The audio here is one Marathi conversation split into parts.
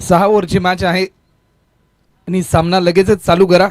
6 ओव्हरची मॅच आहे आणि सामना लगेचच चालू करा.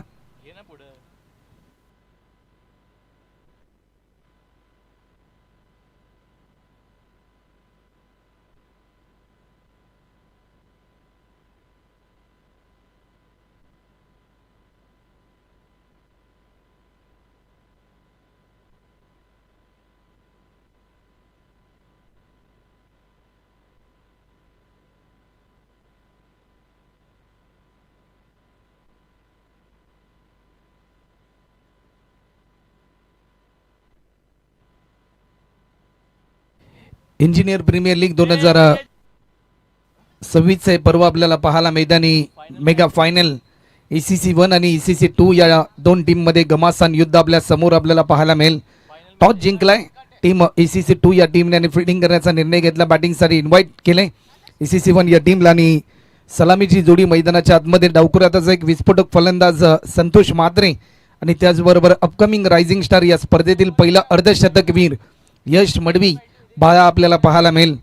इंजिनियर प्रीमियर लीग 2026 चे पर्व आपल्याला पाहायला मैदानी मेगा फायनल ECC 1 आणि ECC 2 या दोन टीम मध्ये घमासान युद्ध आपल्या समोर आपल्याला पाहायला मिळेल. टॉस जिंकलाय टीम ECC 2 या टीमने फिल्डिंग करण्याचा निर्णय घेतला. बॅटिंगसाठी इन्व्हाइट केले ECC 1 या टीमला आणि सलामीची जोडी मैदानाच्या आतमध्ये डावखुरातच एक विस्फोटक फलंदाज संतोष म्हात्रे आणि त्याचबरोबर अपकमिंग रायझिंग स्टार या स्पर्धेतील पहिला अर्धशतकवीर यश मडवी बाळा आपल्याला पाहायला मिळेल.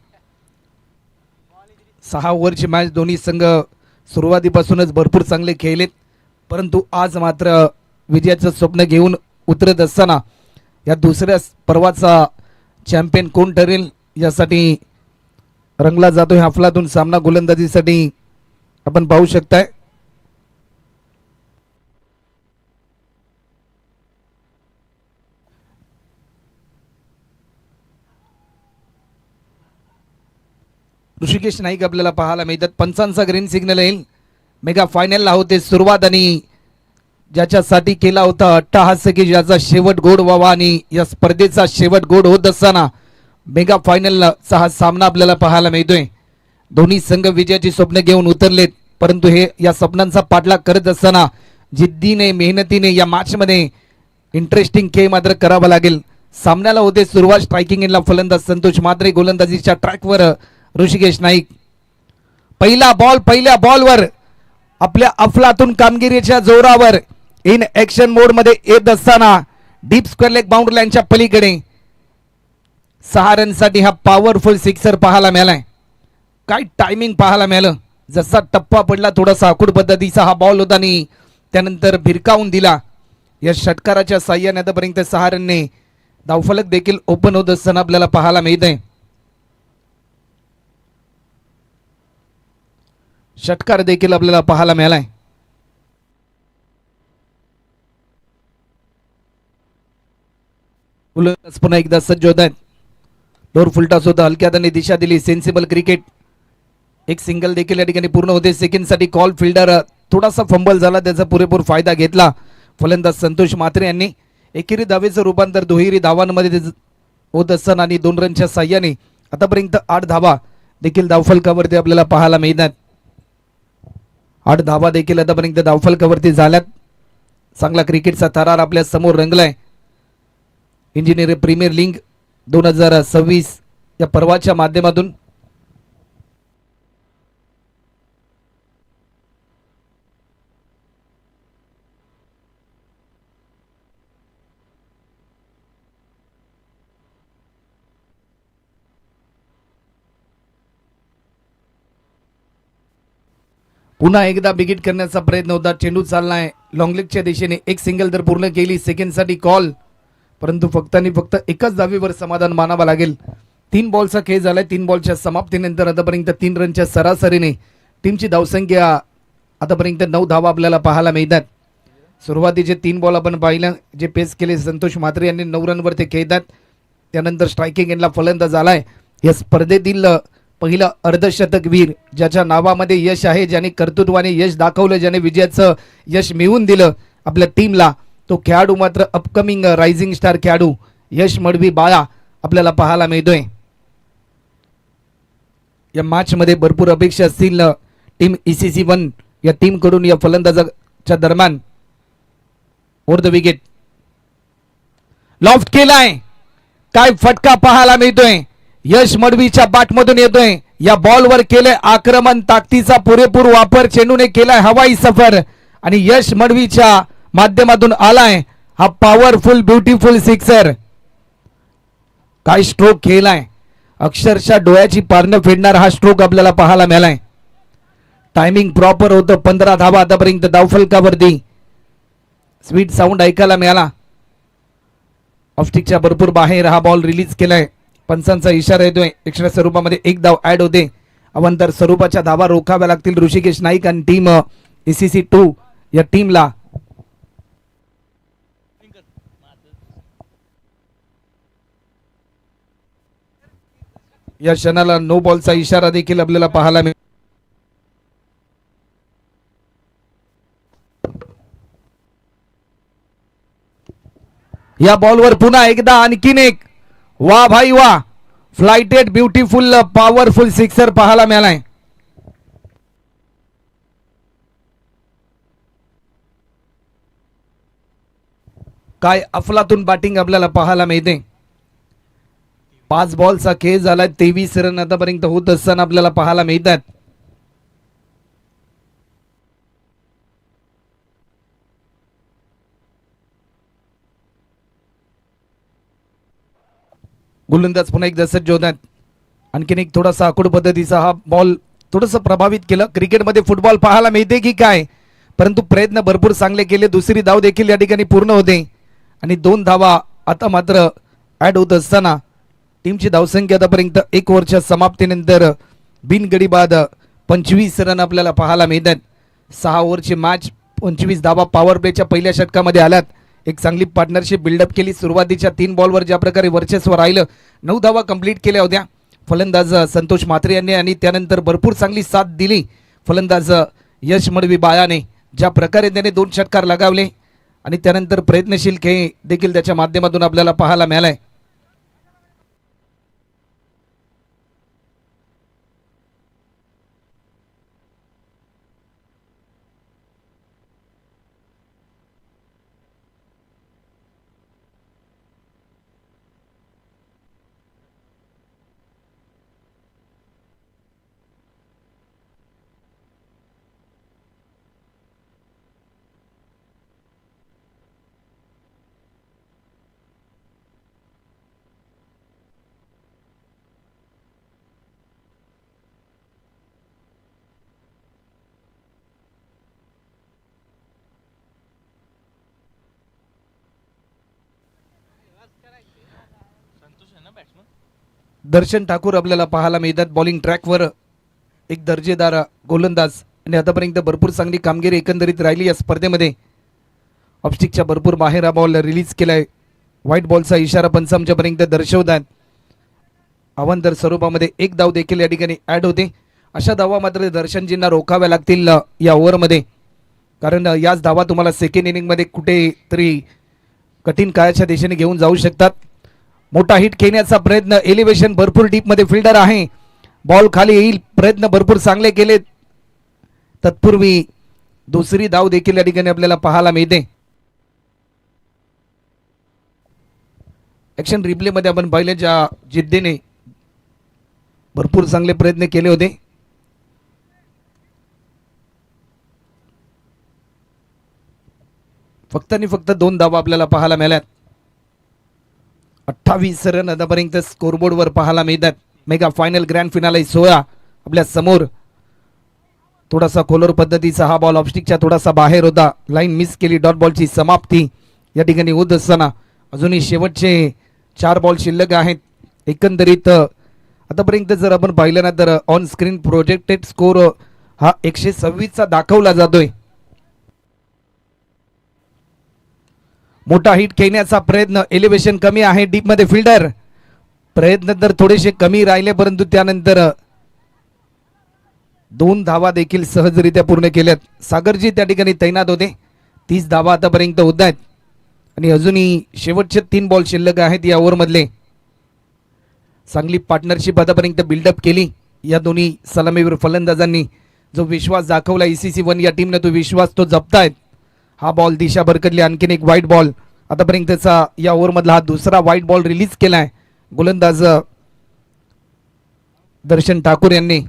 6 ओव्हरची मॅच दोन्ही संघ सुरुवातीपासूनच भरपूर चांगले खेळलेत, परंतु आज मात्र विजयाचं स्वप्न घेऊन उतरत असताना या दुसऱ्या पर्वाचा चॅम्पियन कोण ठरेल यासाठी रंगला जातोय अफलातून सामना. गोलंदाजीसाठी आपण पाहू शकताय ऋषिकेश नाईक आपल्याला पाहायला मिळतात. पंचांचा ग्रीन सिग्नल येईल. मेगा फायनलला होते सुरुवात आणि ज्याच्यासाठी केला होता अट्टाहास्य की ज्याचा शेवट गोड व्हावा आणि या स्पर्धेचा शेवट गोड होत असताना मेगा फायनलचा हा सामना आपल्याला पाहायला मिळतोय. दोन्ही संघ विजयाची स्वप्न घेऊन उतरलेत, परंतु हे या स्वप्नांचा पाठलाग करत असताना जिद्दीने मेहनतीने या मॅचमध्ये इंटरेस्टिंग खेळ मात्र करावा लागेल. सामन्याला होते सुरुवात. स्ट्रायकिंग एंडला फलंदाज संतोष म्हात्रे, गोलंदाजीच्या ट्रॅकवर ऋषिकेश नाईक. पहिल्या बॉलवर आपल्या अफलातून कामगिरीच्या जोरावर इन ऍक्शन मोड मध्ये येत असताना डीप स्क्वेअर लेग बाउंड्री लाईनच्या पलीकडे 6 रनसाठी हा पॉवरफुल सिक्सर पाहायला मिळालाय. काय टायमिंग पाहायला मिळालं. जसा टप्पा पडला थोडासा आखूड पद्धतीचा हा बॉल होता आणि त्यानंतर भिरकावून दिला. या षटकाराच्या साह्याने आतापर्यंत 6 रनने धावफलक देखील ओपन होत असताना आपल्याला पाहायला मिळत आहे. षटकार देखील आपल्याला पाहायला मिळालाय. पुन्हा एकदा सज्ज होत आहेत. डोर फुलटास होता. हलक्यात आणि दिशा दिली. Sensible cricket. एक सिंगल देखील या ठिकाणी पूर्ण होते. सेकंड साठी कॉल. फिल्डर थोडासा फंबल झाला, त्याचा पुरेपूर फायदा घेतला फलंदाज संतोष म्हात्रे यांनी. एकेरी धावेचं रूपांतर दुहेरी धावांमध्ये होत असताना आणि 2 रनच्या साह्याने आतापर्यंत 8 धावा देखील धावफलकावरती आपल्याला पाहायला मिळतात. 8 धावा देखील आतापर्यंत धावफलकावरती झाल्यात. चांगला क्रिकेटचा थरार आपल्या समोर रंगलाय. इंजिनियर प्रीमियर लीग 2026 या पर्वाच्या माध्यमातून पुन्हा एकदा बिगिट करण्याचा प्रयत्न होता. चेंडू चाललाय लॉंगलेगच्या दिशेने. एक सिंगल तर पूर्ण केली. सेकंड साठी कॉल, परंतु फक्त आणि फक्त एकाच धावेवर समाधान मानावा लागेल. 3 बॉलचा खेळ झालाय. 3 बॉलच्या समाप्तीनंतर आतापर्यंत 3 रनच्या सरासरीने टीमची धावसंख्या आतापर्यंत 9 धावा आपल्याला पाहायला मिळतात. सुरुवातीचे 3 बॉल आपण पाहिलं जे पेस केले संतोष म्हात्रे यांनी 9 रनवर ते खेळतात. त्यानंतर स्ट्रायकिंग एंडला फलंदाज आलाय. या स्पर्धेतील पहिला अर्धशतकवीर ज्याच्या नावामध्ये यश आहे, ज्याने कर्तृत्वाने यश दाखवलं, ज्याने विजयाचं यश मिळवून दिलं आपल्या टीमला, तो खेळाडू मात्र अपकमिंग रायझिंग स्टार खेळाडू यश मडवी बाळा आपल्याला पाहायला मिळतोय. या मॅच मध्ये भरपूर अपेक्षा असतील टीम ECC 1 या टीम कडून. या फलंदाजाच्या दरम्यान ओव्हर द विकेट लॉफ्ट केलाय. काय फटका पाहायला मिळतोय. यश मडवीच्या बॅटमधून येतोय. या बॉलवर केले आक्रमण. ताकदीचा पुरेपूर वापर चेंडूने केलाय. हवाई सफर आणि यश मडवीच्या माध्यमातून आलाय हा पॉवरफुल ब्युटिफुल सिक्सर. काय स्ट्रोक खेळलाय. अक्षरशः डोळ्याची पारणं फेडणार हा स्ट्रोक आपल्याला पाहायला मिळालाय. टायमिंग प्रॉपर होतं. 15 धावा आतापर्यंत धावफलकावरती. स्वीट साऊंड ऐकायला मिळाला. ऑफस्टिकच्या भरपूर बाहेर हा बॉल रिलीज केलाय. पंचांचा इशारा येतोय. एक्स्ट्रा स्वरूपामध्ये एक धाव ऍड होते. अवंतर स्वरूपाच्या धावा रोखाव्या लागतील ऋषिकेश नाईक आणि टीम एसीसी 2 या टीमला. या क्षणाला नो बॉलचा इशारा देखील आपल्याला पाहायला मिळेल. या बॉलवर पुन्हा एकदा आणखीन एक वा भाई वा फ्लाइटेड ब्युटिफुल पॉवरफुल सिक्सर पाहायला मिळालाय. काय अफलातून बॅटिंग आपल्याला पाहायला मिळते. 5 बॉलचा खेळ झालाय. 23 रन आतापर्यंत होत असताना आपल्याला पाहायला मिळतात. गोलंदाज पुन्हा एकदा सज्ज होतात. आणखीन एक थोडासा आखूड पद्धतीचा हा बॉल थोडस प्रभावित केलं. क्रिकेटमध्ये फुटबॉल पाहायला मिळते की काय, परंतु प्रयत्न भरपूर चांगले केले. दुसरी धाव देखील या ठिकाणी पूर्ण होते आणि 2 धावा आता मात्र ऍड होत असताना टीमची धावसंख्या आतापर्यंत 1 ओव्हरच्या समाप्तीनंतर बिनगडी बाद 25 रन आपल्याला पाहायला मिळतात. 6 ओव्हरची मॅच, 25 धावा पॉवर प्लेच्या पहिल्या षटकामध्ये आल्यात. एक चांगली पार्टनरशिप बिल्डअप केली. सुरुवातीच्या 3 बॉलवर ज्या प्रकारे वर्चस्व राहिलं, 9 धावा कंप्लीट केल्या होत्या फलंदाज संतोष म्हात्रे यांनी आणि त्यानंतर भरपूर चांगली साथ दिली फलंदाज यश मडवी बायाने. ज्या प्रकारे त्याने 2 षटकार लगावले आणि त्यानंतर प्रयत्नशील खेळ देखील त्याच्या माध्यमातून आपल्याला पाहायला मिळालाय. दर्शन ठाकूर आपल्याला पाहायला मिळतात बॉलिंग ट्रॅकवर. एक दर्जेदार गोलंदाज आणि आतापर्यंत भरपूर चांगली कामगिरी एकंदरीत राहिली या स्पर्धेमध्ये. ऑफस्टिकच्या भरपूर बाहेर हा बॉल रिलीज केलाय. व्हाईट बॉलचा इशारा पंच आमच्यापर्यंत दर्शवतात. अवांतर स्वरूपामध्ये एक धाव देखील या ठिकाणी ऍड होते. अशा धावा मात्र दर्शनजींना रोखाव्या लागतील या ओव्हरमध्ये, कारण याच धावा तुम्हाला सेकंड इनिंगमध्ये कुठेतरी कठीण काळाच्या दिशेने घेऊन जाऊ शकतात. मोठा हिट खेळण्याचा प्रयत्न, एलिव्हेशन भरपूर डीप मध्ये फिल्डर आहे. बॉल खाली येईल, प्रयत्न भरपूर चांगले केले. तत्पूर्वी दुसरी धाव देखील या ठिकाणी आपल्याला पाहायला मिळते. ऍक्शन रिप्ले मध्ये आपण पाहिले ज्या जिद्दीने भरपूर चांगले प्रयत्न केले होते. फक्त आणि फक्त 2 धावा आपल्याला पाहायला मिळाल्यात. 28 रन आतापर्यंत स्कोरबोर्डवर पाहायला मिळतात. मेगा फायनल ग्रँड फिनाले 16 आपल्या समोर. थोडासा खोलर पद्धतीचा हा बॉल ऑफस्टिकच्या थोडासा बाहेर होता. लाईन मिस केली. डॉट बॉलची समाप्ती या ठिकाणी होत असताना अजूनही शेवटचे 4 बॉल शिल्लक आहेत. एकंदरीत आतापर्यंत जर आपण पाहिलं ना तर ऑन स्क्रीन प्रोजेक्टेड स्कोर हा 126 चा दाखवला जातोय. मोठा हिट खेळण्याचा प्रयत्न, एलिव्हेशन कमी आहे डीप मध्ये फिल्डर. प्रयत्न तर थोडेसे कमी राहिले, परंतु त्यानंतर 2 धावा देखील सहजरित्या पूर्ण केल्यात. सागरजी त्या ठिकाणी तैनात होते. 30 धावा आतापर्यंत होत आहेत आणि अजूनही शेवटचे 3 बॉल शिल्लक आहेत या ओव्हरमधले. चांगली पार्टनरशिप आतापर्यंत बिल्डअप केली या दोन्ही सलामीवीर फलंदाजांनी. जो विश्वास दाखवला ECC 1 या टीमने, तो विश्वास तो जपतायत. हा बॉल दिशा भरकटली. आणखीन एक व्हाईट बॉल आतापर्यंतचा या ओव्हरमधला हा दुसरा व्हाईट बॉल रिलीज केलाय गोलंदाज दर्शन ठाकूर यांनी.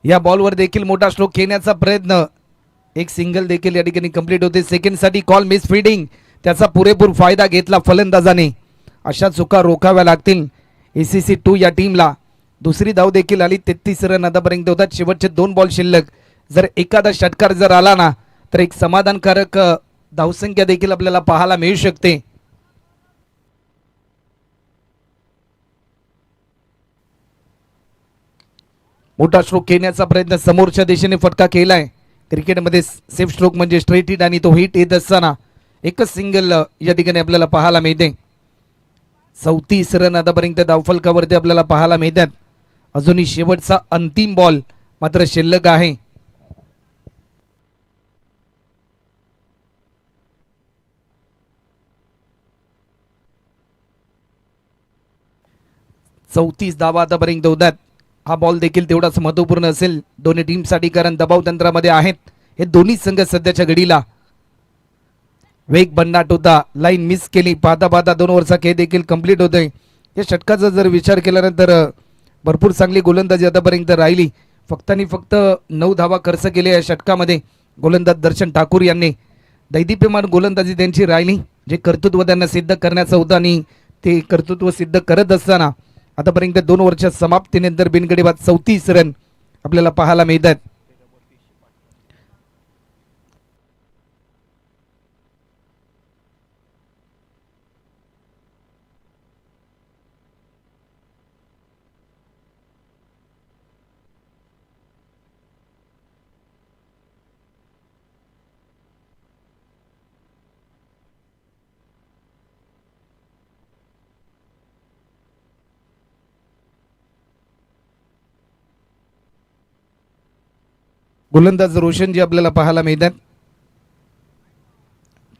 या बॉलवर देखील मोठा स्ट्रोक खेळण्याचा प्रयत्न. एक सिंगल देखील या ठिकाणी कंप्लीट होते. सेकंडसाठी कॉल मिस फिल्डिंग, त्याचा पुरेपूर फायदा घेतला फलंदाजाने. अशा चुका रोखाव्या लागतील ACC 2 या टीमला. दुसरी धाव देखील आली. 33 रन आतापर्यंत होतात. शेवटचे 2 बॉल शिल्लक. जर एखादा षटकार जर आला ना तर एक समाधानकारक धावसंख्या देखील आपल्याला पाहायला मिळू शकते. मोठा स्ट्रोक घेण्याचा प्रयत्न समोरच्या दिशेने फटका केलाय. क्रिकेटमध्ये सेफ स्ट्रोक म्हणजे स्ट्रेट हिट आणि तो हिट येत असताना एकच सिंगल या ठिकाणी आपल्याला पाहायला मिळते. 34 रन आतापर्यंत धावफलकावरती आपल्याला पाहायला मिळतात. अजूनही शेवटचा अंतिम बॉल मात्र शिल्लक आहे. चौतीस धावा आतापर्यंत होतात. हा बॉल देखील तेवढाच महत्वपूर्ण असेल दोन्ही टीमसाठी, कारण दबाव तंत्रामध्ये आहेत हे दोन्ही संघ सध्याच्या घडीला. वेग भन्नाट होता, लाईन मिस केली, पाहता पाहता 2 ओव्हरचा खेळ देखील कंप्लीट होतोय. या षटकाचा जर विचार केल्यानंतर भरपूर चांगली गोलंदाजी आतापर्यंत राहिली. फक्त आणि फक्त 9 धावा खर्च केल्या या षटकामध्ये गोलंदाज दर्शन ठाकूर यांनी. दैदिप्यमान गोलंदाजी त्यांची राहिली. जे कर्तृत्व त्यांना सिद्ध करण्याचं होतं आणि ते कर्तृत्व सिद्ध करत असताना आतापर्यंत 2 ओव्हरच्या समाप्तीनंतर बिनगडी बाद 34 रन आपल्याला पाहायला मिळतात. गोलंदाज रोशन जी आपल्याला पाहायला मिळतात.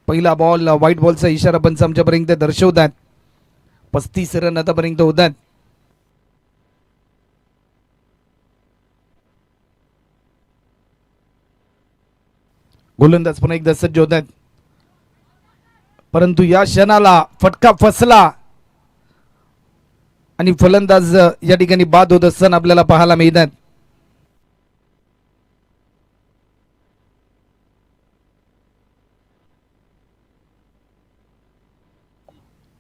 पहिला बॉल व्हाईट बॉलचा इशारा पंच आमच्यापर्यंत दर्शवतात. 35 रन आतापर्यंत होतात. गोलंदाज पुन्हा एकदा सज्ज होतात, परंतु या क्षणाला फटका फसला आणि फलंदाज या ठिकाणी बाद होत असताना आपल्याला पाहायला मिळतात.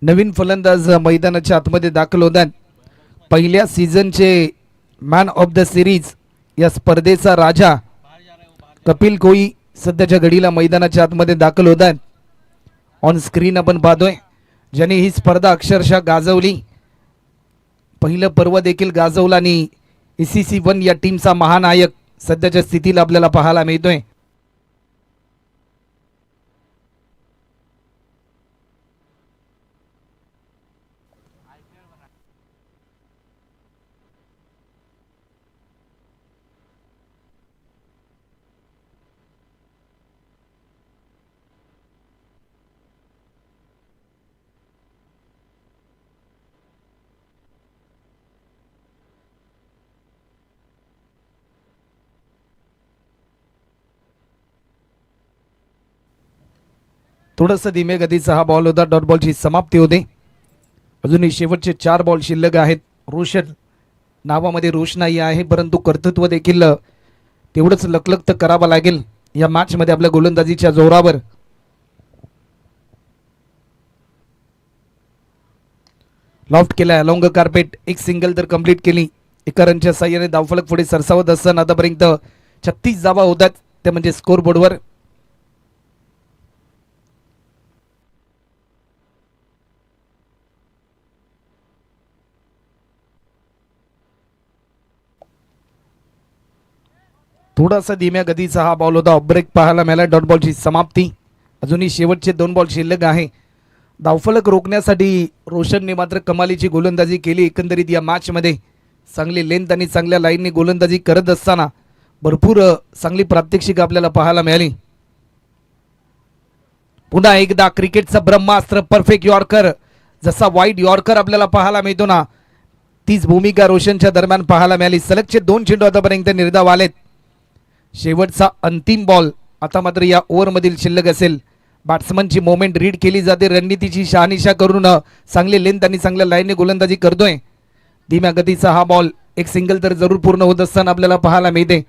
नवीन फलंदाज मैदानाच्या आतमध्ये दाखल होतात. पहिल्या सीझनचे मॅन ऑफ द सिरीज या स्पर्धेचा राजा कपिल कोई सध्याच्या घडीला मैदानाच्या आतमध्ये दाखल होतात. ऑन स्क्रीन आपण पाहतोय ज्याने ही स्पर्धा अक्षरशः गाजवली. पहिलं पर्व देखील गाजवलं आणि ACC 1 या टीमचा महानायक सध्याच्या स्थितीला आपल्याला पाहायला मिळतोय. थोडंसं धीमे गतीचा हा बॉल होता. डॉट बॉलची समाप्ती होते. अजूनही शेवटचे 4 बॉल शिल्लक आहेत. रोशन नावामध्ये रोषणाई आहे, परंतु कर्तृत्व देखील तेवढंच लखलखत करावं लागेल या मॅच मध्ये आपल्या गोलंदाजीच्या जोरावर. लॉफ्ट केला लॉंग कार्पेट, एक सिंगल तर कंप्लीट केली. एका रनच्या साह्याने धावफलक पुढे सरसावत असताना आतापर्यंत 36 धावा होतात, ते म्हणजे स्कोर बोर्डवर. थोडासा धीम्या गतीचा हा बॉल होता. ब्रेक पाहायला मिळाला. डॉट बॉलची समाप्ती. अजूनही शेवटचे 2 बॉल शिल्लक आहे. धावफलक रोखण्यासाठी रोशनने मात्र कमालीची गोलंदाजी केली. एकंदरीत या मॅच मध्ये चांगली लेंथ आणि चांगल्या लाईनने गोलंदाजी करत असताना भरपूर चांगली प्रात्यक्षिक आपल्याला पाहायला मिळाली. पुन्हा एकदा क्रिकेटचा ब्रह्मास्त्र परफेक्ट यॉर्कर, जसा वाईट यॉर्कर आपल्याला पाहायला मिळतो ना, तीच भूमिका रोशनच्या दरम्यान पाहायला मिळाली. सलगचे 2 चेंडू आतापर्यंत निर्धाव आलेत. शेवटचा अंतिम बॉल आता मात्र या ओव्हरमधील शिल्लक असेल. बॅट्समनची मोमेंट रीड केली जाते. रणनीतीची शहानिशा करून चांगली लेंथ आणि चांगल्या लाईनने गोलंदाजी करतोय. धीम्या गतीचा हा बॉल एक सिंगल तर जरूर पूर्ण होत असताना आपल्याला पाहायला मिळते.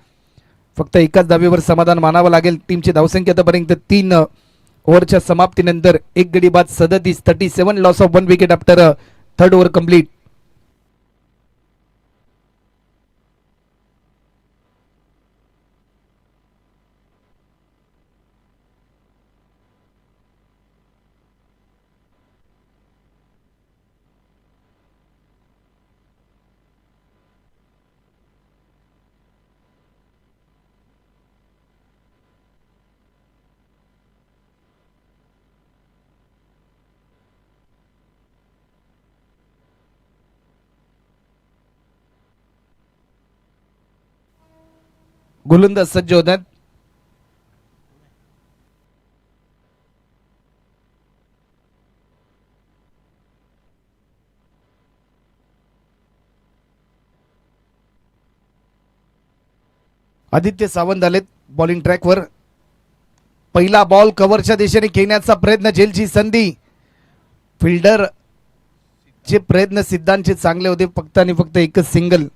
फक्त एकाच धावेवर समाधान मानावं लागेल. टीमची धावसंख्या आतापर्यंत 3 ओव्हरच्या समाप्तीनंतर एक गडी बाद 37 loss of 1 wicket after third over complete. गोलंदाज सज्ज होतात. आदित्य सावंत आलेत बॉलिंग ट्रॅकवर. पहिला बॉल कव्हरच्या दिशेने खेळण्याचा प्रयत्न, झेलची संधी. फिल्डर चे प्रयत्न सिद्धांतचे चांगले होते, फक्त आणि फक्त एकच सिंगल.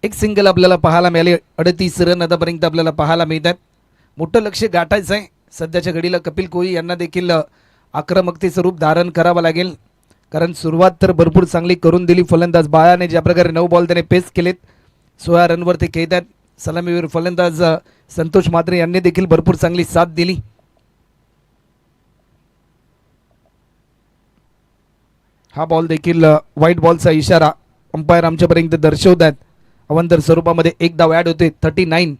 एक सिंगल आपल्याला पाहायला मिळाले. 38 रन आतापर्यंत आपल्याला पाहायला मिळतात. मोठं लक्ष गाठायचं आहे सध्याच्या घडीला. कपिल कोहली यांना देखील आक्रमकतेचं रूप धारण करावं लागेल, कारण सुरुवात तर भरपूर चांगली करून दिली फलंदाज बाळाने. ज्या प्रकारे 9 बॉल त्याने पेस केलेत, 16 रनवर ते खेळतात. सलामीवीर फलंदाज संतोष म्हात्रे यांनी देखील भरपूर चांगली साथ दिली. हा बॉल देखील व्हाईट बॉलचा इशारा अंपायर आमच्यापर्यंत दर्शवतात. अवंतर स्वरूपामध्ये एक धाव ॲड होते. 39.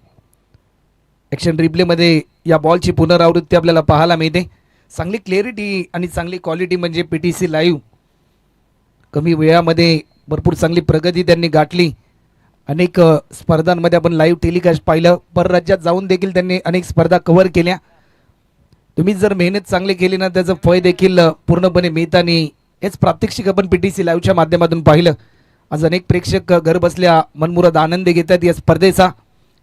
ॲक्शन रिप्लेमध्ये या बॉलची पुनरावृत्ती आपल्याला पाहायला मिळते. चांगली क्लॅरिटी आणि चांगली क्वालिटी म्हणजे PTC लाईव्ह. कमी वेळामध्ये भरपूर चांगली प्रगती त्यांनी गाठली. अनेक स्पर्धांमध्ये आपण लाईव्ह टेलिकास्ट पाहिलं. परराज्यात जाऊन देखील त्यांनी अनेक स्पर्धा कव्हर केल्या. तुम्ही जर मेहनत चांगली केली ना, त्याचं फळ देखील पूर्णपणे मिळताना हेच प्रात्यक्षिक आपण PTC लाईव्हच्या माध्यमातून पाहिलं. आज अनेक प्रेक्षक घर बसल्या मनमुराद आनंद घेतात या स्पर्धेचा.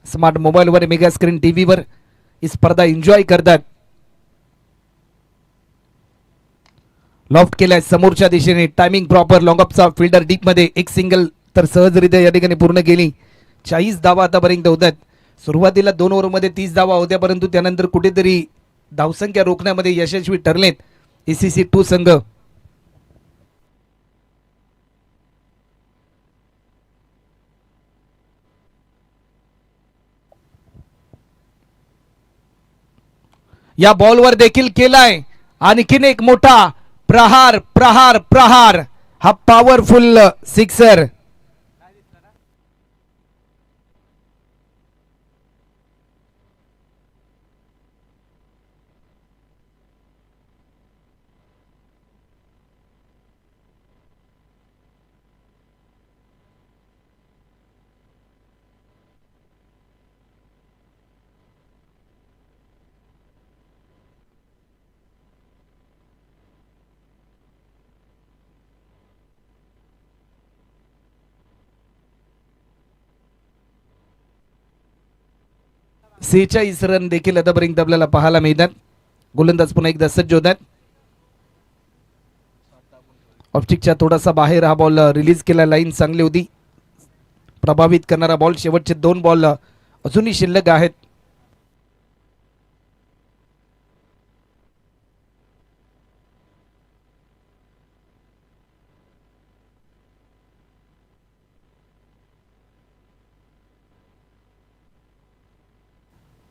स्मार्ट मोबाईलवर, मेगा स्क्रीन टीव्हीवर ही स्पर्धा एन्जॉय करतात. लॉफ्ट केलाय समोरच्या दिशेने, टायमिंग प्रॉपर. लॉंग ऑफचा फिल्डर डीप मध्ये एक सिंगल तर सहजरित्या या ठिकाणी पूर्ण केली. 40 धावा आतापर्यंत होतात. सुरुवातीला 2 ओव्हरमध्ये 30 धावा होत्या, परंतु त्यानंतर कुठेतरी धावसंख्या रोखण्यामध्ये यशस्वी ठरलेत ACC 2 संघ. या बॉलवर देखील केलाय आणखीन एक मोठा प्रहार प्रहार प्रहार. हा पॉवरफुल सिक्सर. सेहेचाळीस रन देखील आतापर्यंत आपल्याला पाहायला मिळतात. गोलंदाज पुन्हा एकदा सज्ज होतात. ऑप्टिकच्या थोडासा बाहेर हा बॉल रिलीज केला. लाईन चांगली होती, प्रभावित करणारा बॉल. शेवटचे 2 बॉल अजूनही शिल्लक आहेत.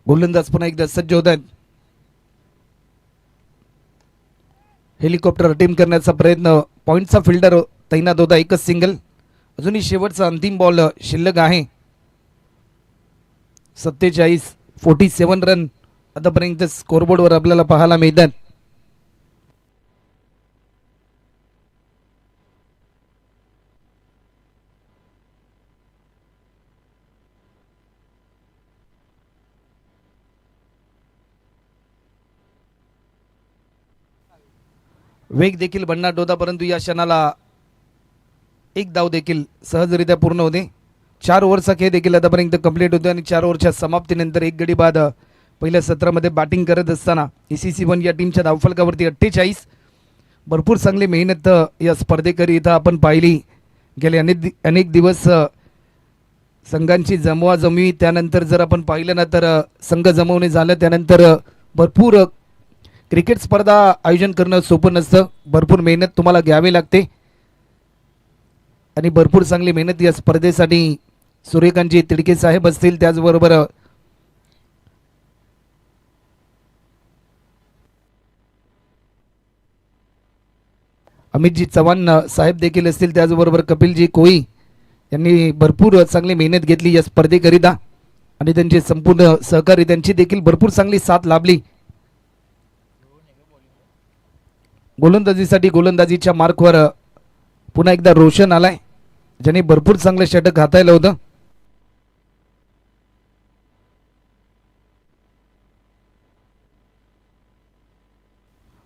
गोलंदाज पुन्हा एकदा सज्ज होत आहेत. हेलिकॉप्टर अटेम्प्ट करण्याचा प्रयत्न. पॉइंटचा फिल्डर तैनात होता. एकच सिंगल. अजूनही शेवटचा अंतिम बॉल शिल्लक आहे. 47 रन आतापर्यंत स्कोरबोर्डवर आपल्याला पाहायला मिळतात. वेग देखील भन्नाट होता, परंतु या क्षणाला एक धाव देखील सहजरित्या पूर्ण होते. 4 ओव्हरचा खेळ देखील आतापर्यंत कंप्लीट होतो आणि 4 ओव्हरच्या समाप्तीनंतर एक गडी बाद पहिल्या सत्रामध्ये बॅटिंग करत असताना ACC 1 या टीमच्या धावफलकावरती 48. भरपूर चांगली मेहनत या स्पर्धेकरी इथं आपण पाहिली. गेले अनेक दिवस संघांची जमवाजमवी, त्यानंतर जर आपण पाहिलं ना तर संघ जमवणे झालं, त्यानंतर भरपूर क्रिकेट स्पर्धा आयोजन करणं सोपं नसतं. भरपूर मेहनत तुम्हाला घ्यावी लागते आणि भरपूर चांगली मेहनत या स्पर्धेसाठी सूर्यकांतजी तिडके साहेब असतील, त्याचबरोबर अमितजी चव्हाण साहेब देखील असतील, त्याचबरोबर कपिलजी कोळी यांनी भरपूर चांगली मेहनत घेतली या स्पर्धेकरिता आणि त्यांचे संपूर्ण सहकारी त्यांची देखील भरपूर चांगली साथ लाभली. गोलंदाजीसाठी गोलंदाजीच्या मार्कवर पुन्हा एकदा रोशन आलाय, ज्याने भरपूर चांगलं षटक हाताळलं होतं.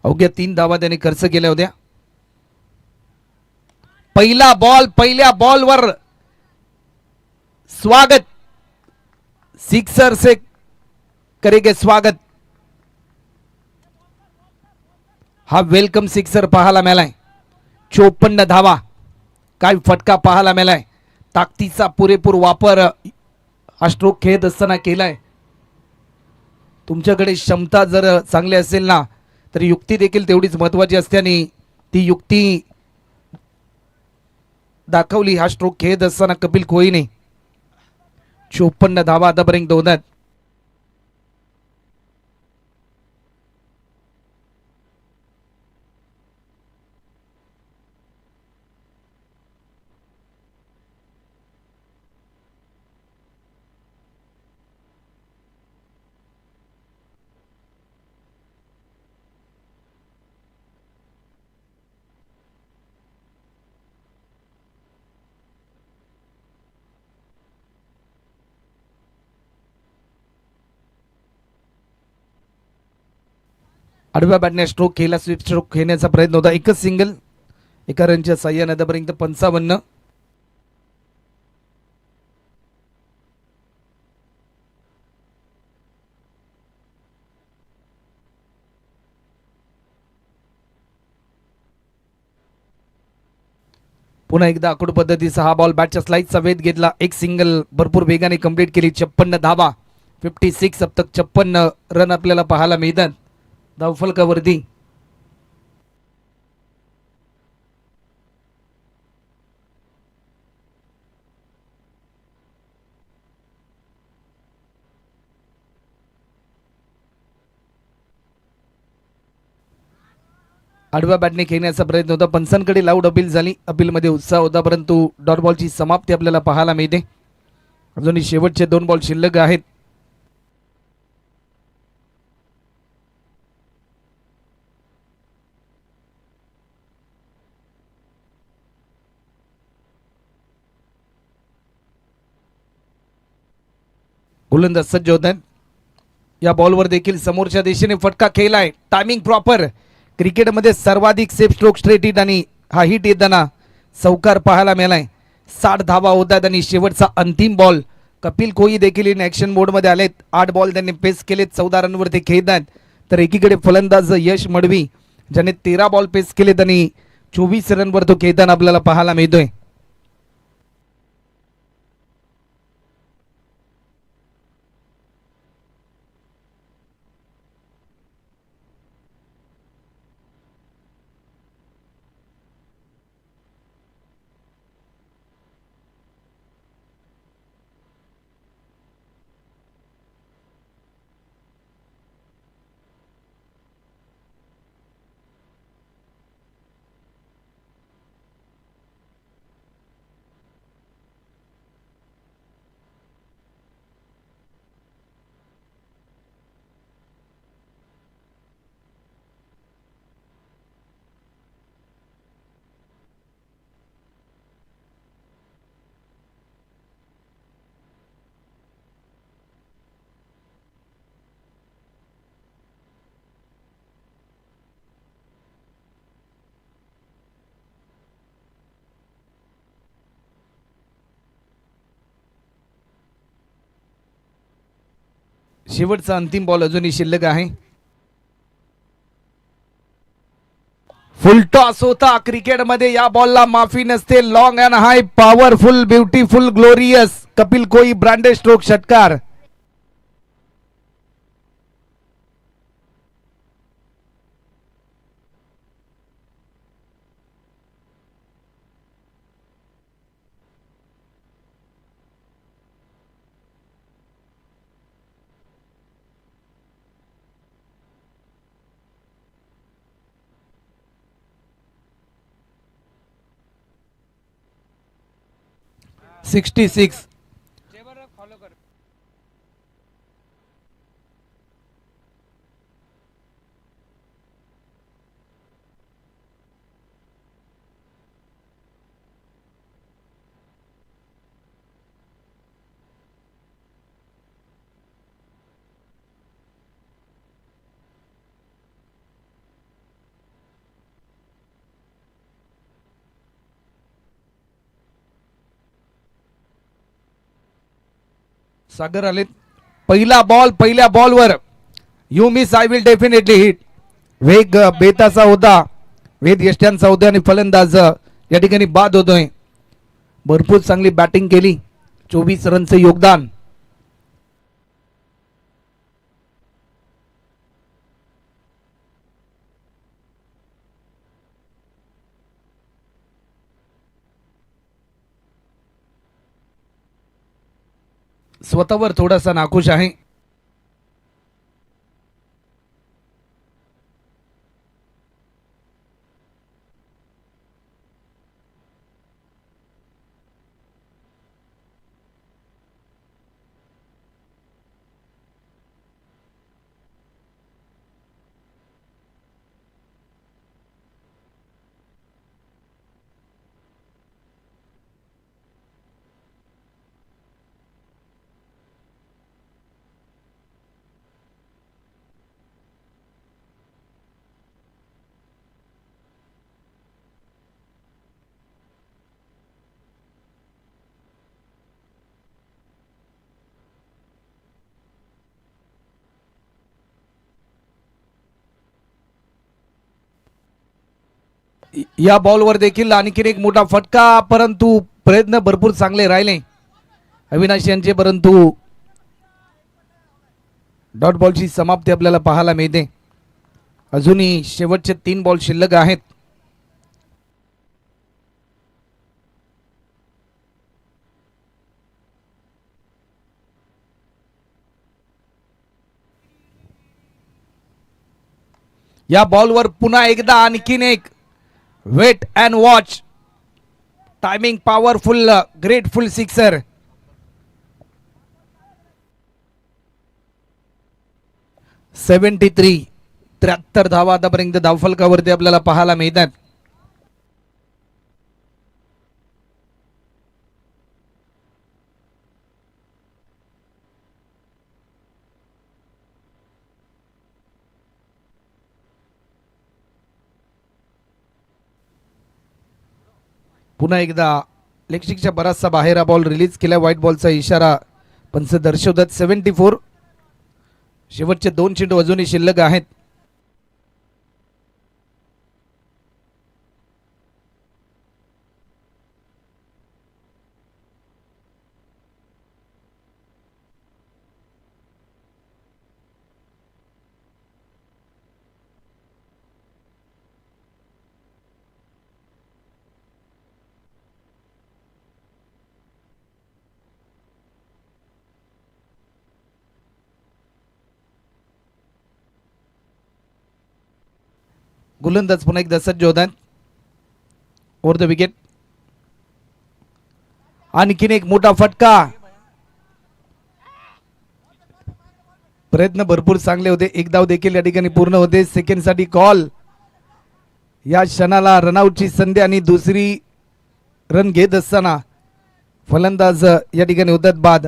अवघ्या 3 धावा त्याने खर्च केल्या होत्या. पहिला बॉल, पहिल्या बॉलवर स्वागत, सिक्सर से करेगे स्वागत. हा वेलकम सिक्सर पाहायला मिळालाय. 54 धावा, काय फटका पाहायला मिळालाय. ताकदीचा पुरेपूर वापर हा स्ट्रोक खेळत असताना केलाय. तुमच्याकडे क्षमता जर चांगली असेल ना तर युक्ती देखील तेवढीच महत्वाची असते आणि ती युक्ती दाखवली हा स्ट्रोक खेळत असताना कपिल कोहलीने. 54 धावा आतापर्यंत दोनात. आडव्या बॅटने स्ट्रोक केला, स्वीप स्ट्रोक खेळण्याचा प्रयत्न होता. एकच सिंगल, एका रनच्या साह्याने आतापर्यंत 55. पुन्हा एकदा आखूड पद्धतीचा हा बॉल बॅटच्या स्लाइसचा वेध घेतला. एक सिंगल भरपूर वेगाने कंप्लीट केली. 56 धावा, 56 अब तक 56 रन आपल्याला पाहायला मिळतात धावफलकावरती. आडव्या बॅटने खेळण्याचा प्रयत्न होता. पंचांकडे लाऊड अपील झाली. अपीलमध्ये उत्साह होता, परंतु डॉट बॉलची समाप्ती आपल्याला पाहायला मिळते. अजूनही शेवटचे 2 बॉल शिल्लक आहेत. गोलंदाज सज्ज होत आहेत. या बॉलवर देखील समोरच्या दिशेने फटका खेळलाय. Timing proper. क्रिकेटमध्ये सर्वाधिक सेफ स्ट्रोक स्ट्रेट हिट आणि हा हिट येताना चौकार पाहायला मिळालाय. 60 धावा होतात आणि शेवटचा अंतिम बॉल. कपिल कोहली देखील इन ॲक्शन मोडमध्ये आलेत. 8 बॉल त्यांनी पेस केलेत. 14 रनवर ते खेळतात. तर एकीकडे फलंदाज यश मडवी ज्याने 13 बॉल पेस केलेत आणि 24 रनवर तो खेळताना आपल्याला पाहायला मिळतोय. शेवटचा अंतिम बॉल अजूनही शिल्लक आहे. फुल टॉस होता क्रिकेटमध्ये. या बॉलला माफी नसते. Long and high, powerful, beautiful, glorious Kapil कोई ब्रँडेड स्ट्रोक षटकार. Sixty six. सागर आले. पहिला बॉल, पहिल्या बॉलवर you miss I will definitely hit. वेग बेताचा होता, वेद यष्ट्यांचा होता आणि फलंदाज या ठिकाणी बाद होतोय. भरपूर चांगली बॅटिंग केली. 24 रनचे योगदान. स्वतःवर थोडासा नाखुश आहे. या बॉलवर देखील आणखीन एक मोठा फटका, परंतु प्रयत्न भरपूर चांगले राहिले अविनाश यांचे, परंतु डॉट बॉलची समाप्ती आपल्याला पाहायला मिळते. अजूनही शेवटचे 3 बॉल शिल्लक आहेत. या बॉलवर पुन्हा एकदा आणखीन एक wait and watch. Timing powerful, grateful sixer. 73 धावा आतापर्यंत धावफलकावरती आपल्याला पाहायला मिळतात. पुन्हा एकदा लेगस्टिकच्या बराचसा बाहेर हा बॉल रिलीज केला. व्हाईट बॉलचा इशारा पंच दर्शवतात. 74. शेवटचे 2 चेंडू अजूनही शिल्लक आहेत. गोलंदाज पुन्हा एकदा सज्ज होतात. Over the wicket. आणखीन एक मोठा फटका. प्रयत्न भरपूर चांगले होते. एक धाव देखील या ठिकाणी पूर्ण होते. सेकंड साठी कॉल. या क्षणाला रनआउटची संधी आणि दुसरी रन घेत असताना फलंदाज या ठिकाणी होतात बाद.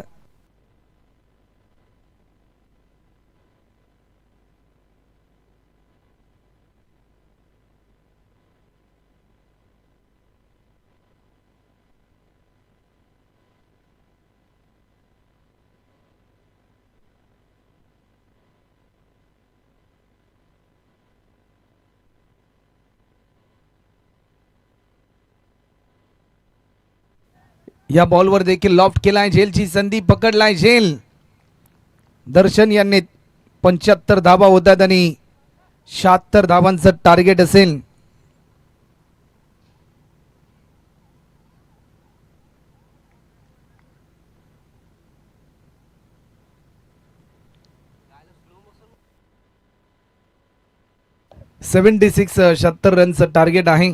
या बॉलवर देखील लॉफ्ट केलाय, झेलची संधी पकडलाय झेल. दर्शन यांनी 75 धावा होतात आणि 76 धावांचं टार्गेट असेल. सेव्हन्टी सिक्स 76 रनचं टार्गेट आहे.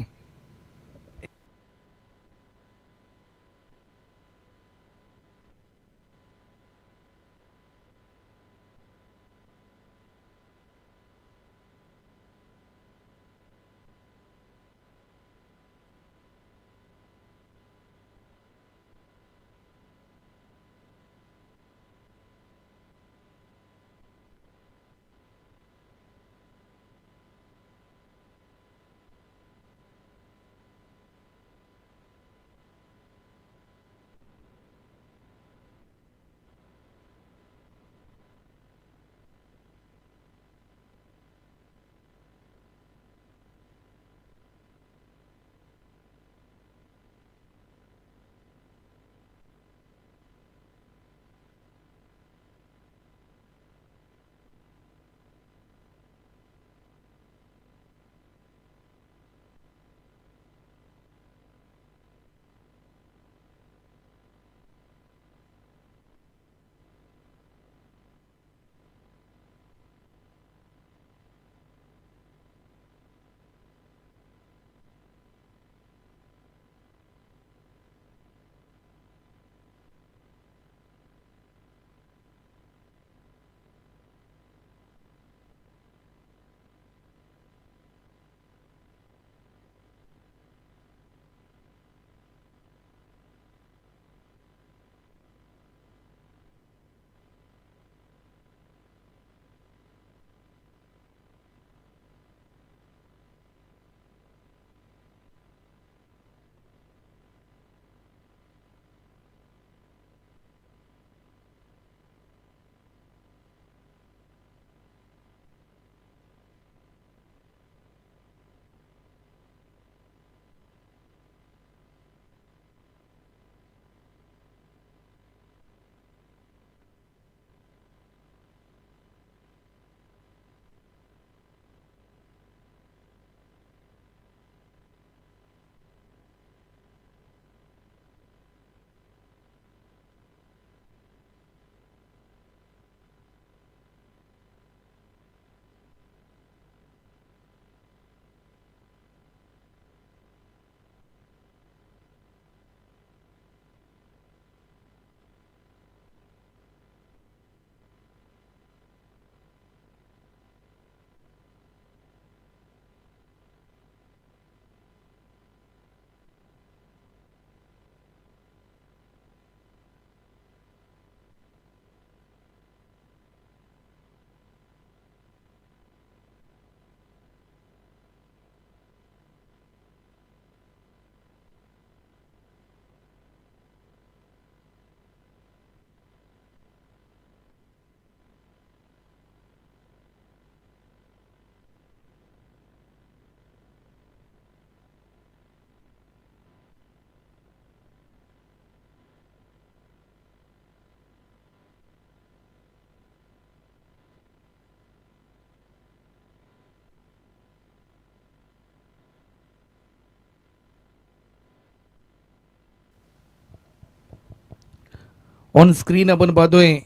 ऑन स्क्रीन आपण पाहतोय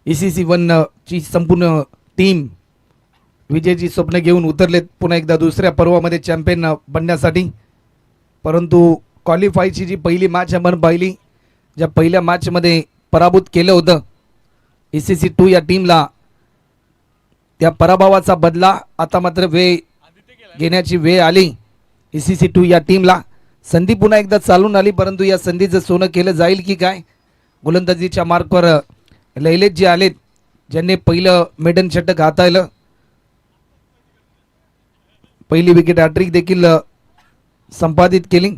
ECC 1 ची संपूर्ण टीम विजयाची स्वप्न घेऊन उतरलेत पुन्हा एकदा दुसऱ्या पर्वामध्ये चॅम्पियन बनण्यासाठी. परंतु क्वालिफायची जी पहिली मॅच आपण पाहिली, ज्या पहिल्या मॅचमध्ये पराभूत केलं होतं ECC 2 या टीमला, त्या पराभवाचा बदला आता मात्र वेळ घेण्याची वेळ आली ECC 2 या टीमला. संधी पुन्हा एकदा चालून आली, परंतु या संधीचं सोनं केलं जाईल की काय. गोलंदाजीच्या मार्कवर लैलेत जे आलेत, ज्यांनी पहिलं मेडन षटक हाताळलं, पहिली विकेट हॅट्रिक देखील संपादित केली.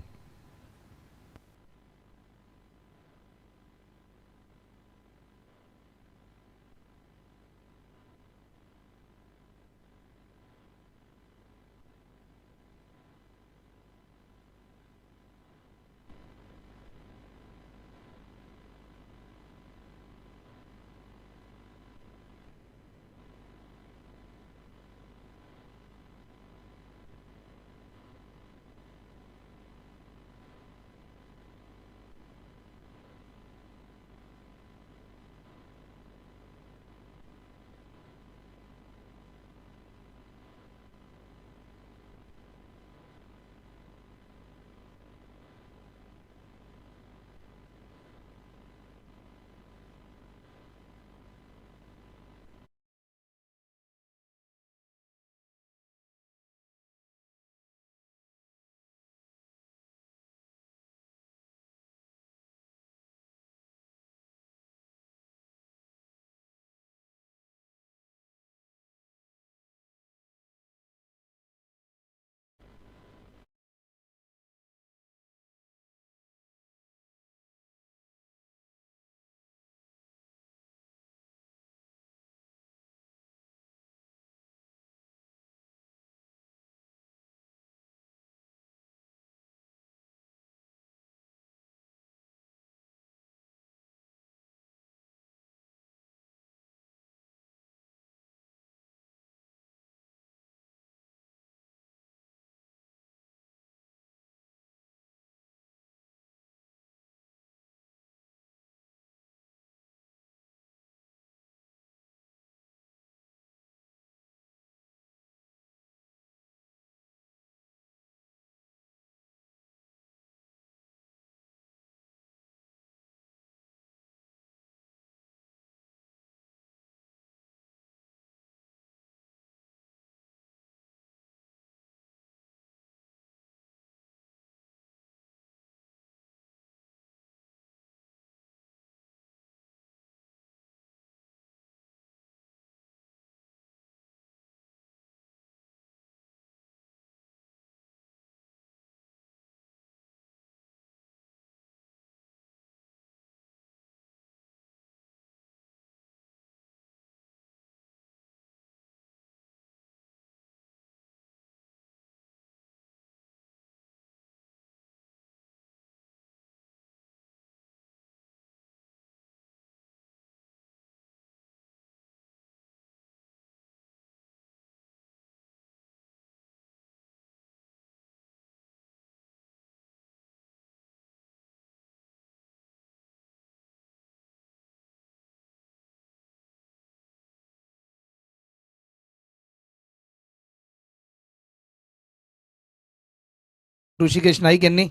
ऋषिकेश नाईक यांनी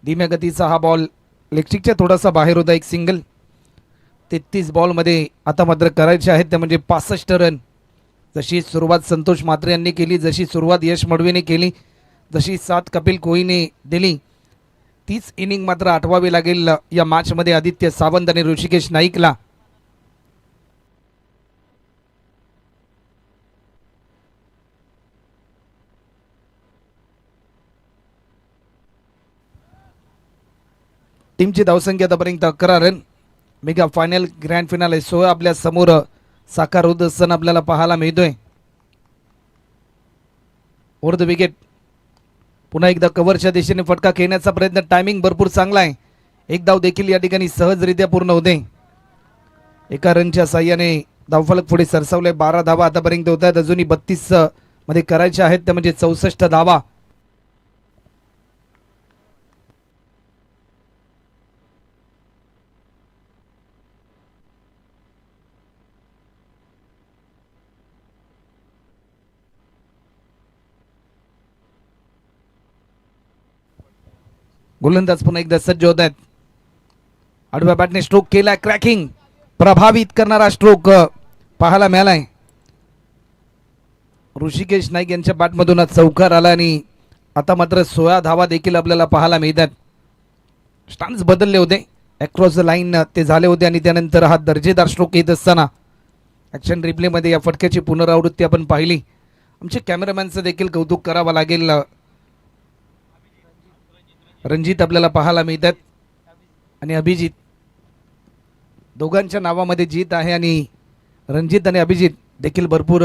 धीम्या गतीचा हा बॉल लेगस्टिकच्या थोडासा बाहेर होता. एक सिंगल. 33 बॉलमध्ये आता मात्र करायचे आहेत ते म्हणजे 65 रन. जशी सुरुवात संतोष म्हात्रे यांनी केली, जशी सुरुवात यश मडवीने केली, जशी साथ कपिल कोहलीने दिली, तीच इनिंग मात्र आठवावी लागेल या मॅचमध्ये आदित्य सावंत आणि ऋषिकेश नाईकला. टीमची धावसंख्या आतापर्यंत 11 run. Mega final grand finale 16 आपल्या समोर साकार होत असताना आपल्याला पाहायला मिळतोय. Over the wicket. पुन्हा एकदा कव्हरच्या दिशेने फटका खेळण्याचा प्रयत्न. टायमिंग भरपूर चांगला आहे. एक धाव देखील या ठिकाणी सहजरित्या पूर्ण होते. एका रनच्या साह्याने धावफलक पुढे सरसावले. 12 धावा आतापर्यंत होत आहेत. अजूनही 32 मध्ये करायच्या आहेत त्या म्हणजे 64 धावा. गोलंदाज पुन्हा एकदा सज्ज होत आहेत. आडव्या बॅटने स्ट्रोक केलाय. क्रॅकिंग प्रभावित करणारा स्ट्रोक पाहायला मिळालाय. ऋषिकेश नाईक यांच्या बॅटमधून चौकार आला आणि आता मात्र 16 धावा देखील आपल्याला पाहायला मिळतात. स्टान्स बदलले होते. अक्रॉस द लाईन ते झाले होते आणि त्यानंतर हा दर्जेदार स्ट्रोक येत असताना ॲक्शन रिप्लेमध्ये या फटक्याची पुनरावृत्ती आपण पाहिली. आमचे कॅमेरामॅनचं देखील कौतुक करावं लागेल. रणजित आपल्याला पाहायला मिळतात आणि अभिजित, दोघांच्या नावामध्ये जीत आहे आणि रणजित आणि अभिजित देखील भरपूर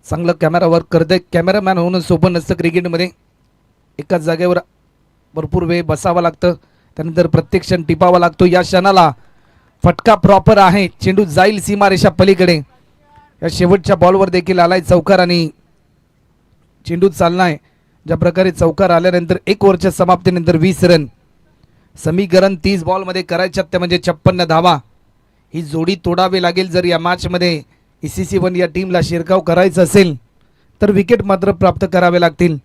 चांगलं कॅमेरा वर्क करते. कॅमेरामॅन होणं सोपं नसतं क्रिकेटमध्ये. एकाच जागेवर भरपूर वेळ बसावा लागतं, त्यानंतर प्रत्येक क्षण टिपावा लागतो. या क्षणाला फटका प्रॉपर आहे. चेंडू जाईल सीमारेषा पलीकडे. या शेवटच्या बॉलवर देखील आलाय चौकार आणि चेंडू चाललाय. ज्या प्रकारे चौकार आल्यानंतर 1 ओव्हरच्या समाप्तीनंतर 20 रन. समीकरण 30 बॉलमध्ये करायच्यात त्या म्हणजे 56 धावा. ही जोडी तोडावी लागेल जर या मॅचमध्ये ECC1 या टीमला शिरकाव करायचं असेल तर विकेट मात्र प्राप्त करावे लागतील.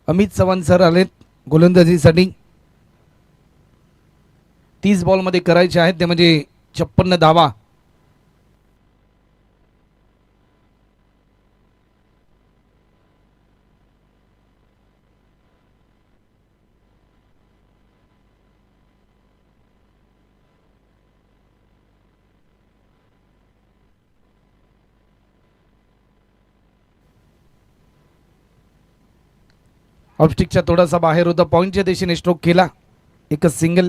अमित चव्हाण सर आलेत गोलंदाजीसाठी. 30 बॉलमध्ये करायचे आहेत ते म्हणजे 56 धावा. ऑफस्टिकच्या थोडासा बाहेर होता. पॉईंटच्या दिशेने स्ट्रोक केला. एकच सिंगल.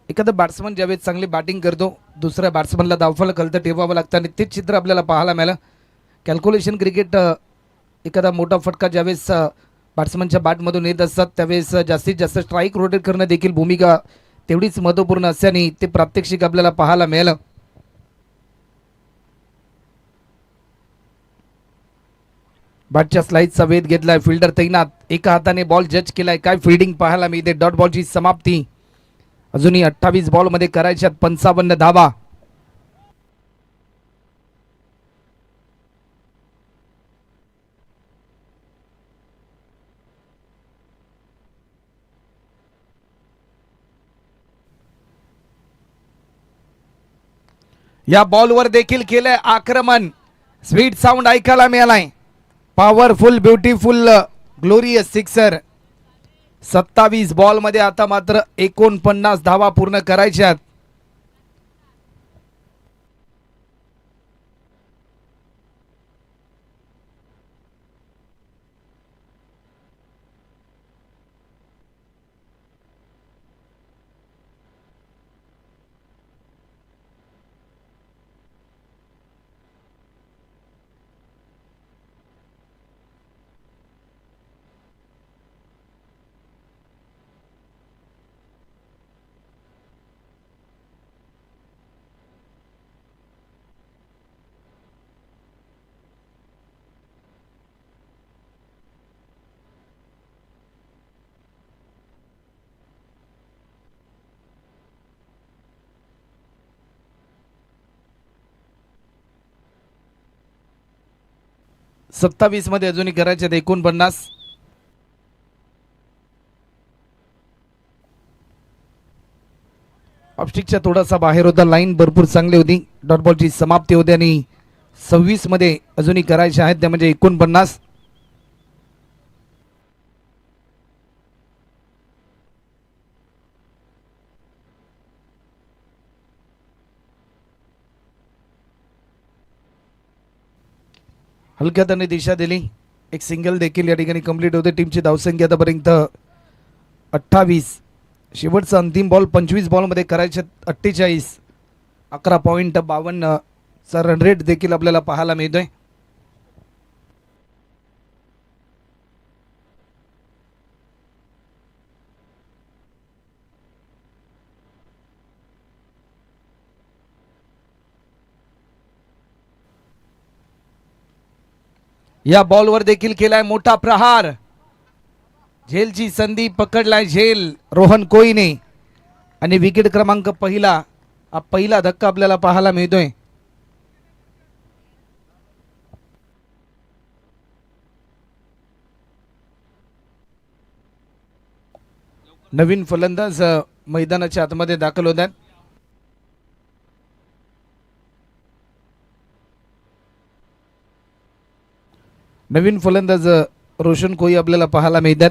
एखादा बॅट्समन ज्यावेळेस चांगली बॅटिंग करतो दुसऱ्या बॅट्समनला धावफलक हलतं ठेवावं लागतं आणि तेच चित्र आपल्याला पाहायला मिळालं. Calculation cricket. एखादा मोठा फटका ज्यावेळेस बॅट्समनच्या बॅटमधून येत असतात त्यावेळेस जास्तीत जास्त स्ट्राईक रोटेट करणं देखील भूमिका तेवढीच महत्त्वपूर्ण असते आणि ते प्रात्यक्षिक आपल्याला पाहायला मिळालं. बॅटच्या स्लाइसचा वेध घेतलाय. फिल्डर तैनात. एका हाताने बॉल जज केलाय. काय फिल्डिंग पाहायला मिळते. डॉट बॉलची समाप्ती. अजूनही 28 बॉलमध्ये करायच्यात 55 धावा. या बॉलवर देखील केलंय आक्रमण. स्वीट साऊंड ऐकायला मिळालाय. Powerful, beautiful, glorious sixer. 27 बॉलमध्ये आता मात्र 49 धावा पूर्ण करायच्यात. 27 मध्ये अजूनही करायचे आहेत 49. ऑफस्टिकच्या थोडासा बाहेर होता, लाईन भरपूर चांगली होती. डॉट बॉलची समाप्ती होते आणि 26 मध्ये अजूनही करायचे आहेत, त्या म्हणजे 49. हलक्या त्याने दिशा दिली, एक सिंगल देखील या ठिकाणी कंप्लीट होते. टीमची धावसंख्या आतापर्यंत 28. शेवटचा अंतिम बॉल 25 बॉलमध्ये करायचे 48. 11.52 चा रन रेट देखील आपल्याला पाहायला मिळतोय. या बॉलवर देखील केलाय मोठा प्रहार. झेलची संधी पकडलाय झेल रोहन कोईने आणि विकेट क्रमांक पहिला धक्का आपल्याला पाहायला मिळतोय. नवीन फलंदाज मैदानाच्या आतमध्ये दाखल होतात. नवीन फलंदाज रोशन कोई आपल्याला पाहायला मिळतात.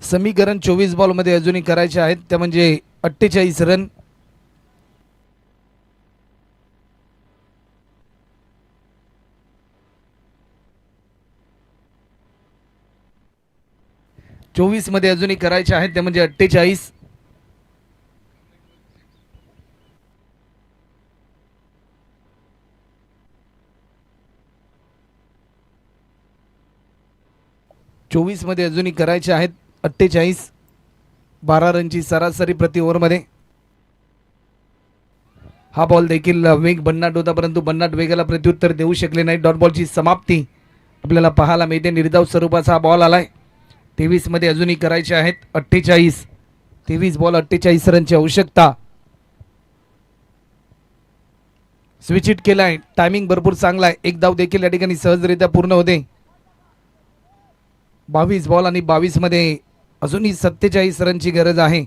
समीकरण 24 बॉलमध्ये अजूनही करायचे आहेत, त्या म्हणजे 48 रन. चोवीस मध्ये अजूनही करायचे आहेत, त्या म्हणजे 48. चोवीस मध्ये अजूनही करायचे आहेत 48. 12 रनची सरासरी प्रति ओव्हरमध्ये. हा बॉल देखील वेग भन्नाट होता, परंतु भन्नाट वेगाला प्रत्युत्तर देऊ शकले नाही. डॉट बॉलची समाप्ती आपल्याला पाहायला मिळते. निर्धाव स्वरूपाचा हा बॉल आलाय. 23 मध्ये अजूनही करायचे आहेत 48. 23 बॉल 48 रनची आवश्यकता. स्विच हिट केलाय, टायमिंग भरपूर चांगला आहे. एक धाव देखील या ठिकाणी सहजरित्या पूर्ण होते. 22 बॉल आणि 22 मध्ये अजूनही 47 रनची गरज आहे.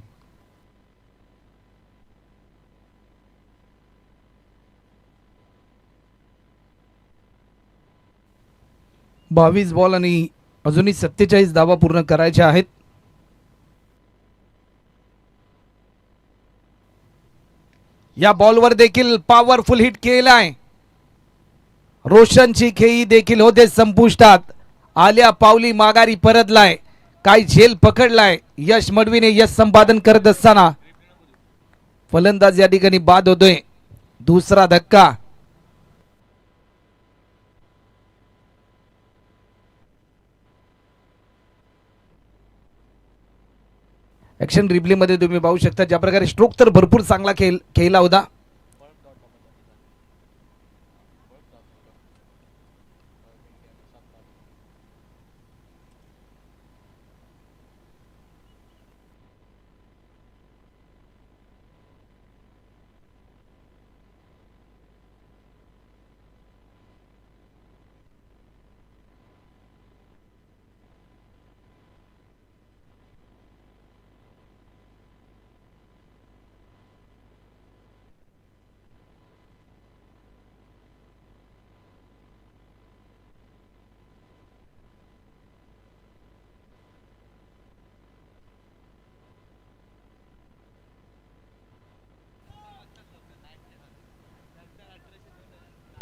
बावीस बॉल आणि अजूनही 47 धावा पूर्ण करायच्या आहेत. या बॉलवर देखील पॉवरफुल हिट केलाय. रोशनची खेळी देखील होते संपुष्टात. आल्या पावली माघारी परतलाय, काय झेल पकडलाय. यश मडवीने यश संपादन करत असताना फलंदाज या ठिकाणी बाद होतोय. दुसरा धक्का. ऍक्शन रिप्ले मध्ये तुम्ही पाहू शकता ज्या प्रकारे स्ट्रोक तर भरपूर चांगला खेळला होता.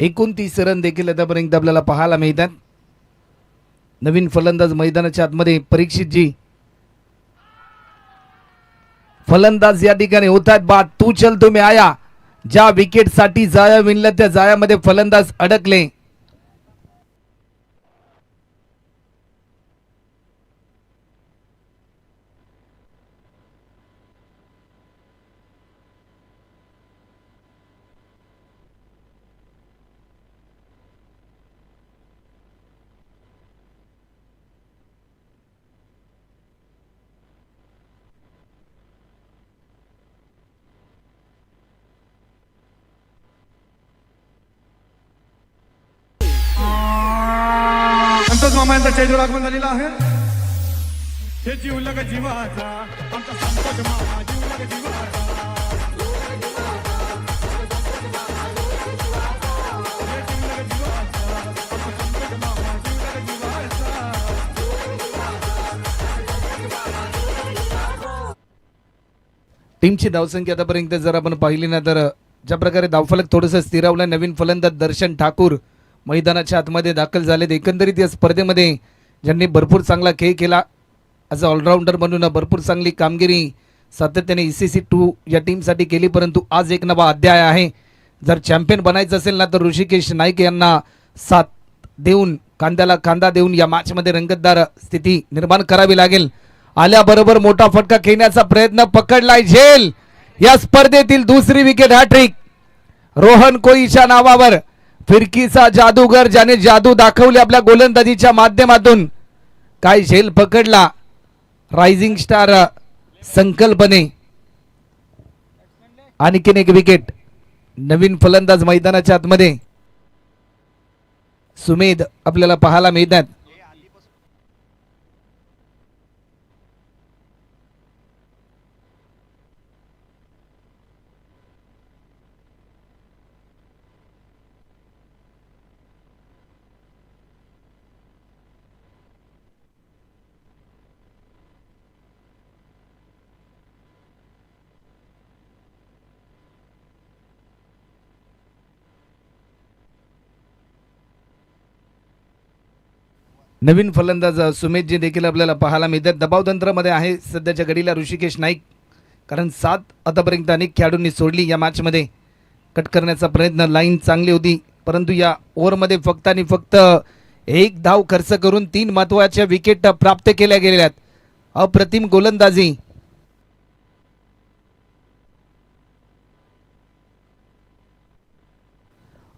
एकूण 30 रन देखील आतापर्यंत आपल्याला पाहायला मिळतात. नवीन फलंदाज मैदानाच्या आतमध्ये परीक्षित जी फलंदाज या ठिकाणी होत आहेत बाद. तू चल तुम्ही आया. ज्या विकेट साठी जाया विणलं त्या जायामध्ये फलंदाज अडकले. संतोष मामा यांचा चैत्र आगमन झालेला आहे. हे जीवलग जीवाचा आमचा संतोष मामा जीवलग जीवाचा. टीमची धावसंख्या आतापर्यंत जर आपण पाहिली ना तर ज्या प्रकारे धावफलक थोडंसं स्थिरावलं. नवीन फलंदाज दर्शन ठाकूर मैदानाच्या आतमध्ये दाखल झालेत. एकंदरीत या स्पर्धेमध्ये ज्यांनी भरपूर चांगला खेळ केला ॲज अ ऑलराऊंडर म्हणून भरपूर चांगली कामगिरी सातत्याने ECC2 या टीमसाठी केली. परंतु आज एक नवा अध्याय आहे. जर चॅम्पियन बनायचं असेल ना तर ऋषिकेश नाईक यांना साथ देऊन खांद्याला खांदा देऊन या मॅचमध्ये रंगतदार स्थिती निर्माण करावी लागेल. आल्याबरोबर मोठा फटका खेळण्याचा प्रयत्न पकडलाय झेल. या स्पर्धेतील दुसरी विकेट हॅट्रिक रोहन कोईच्या नावावर. फिरकीचा जादूगर ज्याने जादू दाखवली आपल्या गोलंदाजीच्या माध्यमातून. काय झेल पकडला रायझिंग स्टार संकल्पने. आणखीन एक विकेट. नवीन फलंदाज मैदानाच्या आतमध्ये सुमेध आपल्याला पाहायला मिळतात. नवीन फलंदाज सुमेध जी देखील आपल्याला पाहायला मिळतात. दबाव तंत्रामध्ये आहे सध्याच्या घडीला ऋषिकेश नाईक, कारण 7 आतापर्यंत अनेक खेळाडूंनी सोडली या मॅचमध्ये. कट करण्याचा प्रयत्न, लाईन चांगली होती, परंतु या ओव्हरमध्ये फक्त आणि फक्त 1 धाव खर्च करून 3 महत्त्वाच्या विकेट प्राप्त केल्या गेल्या. अप्रतिम गोलंदाजी.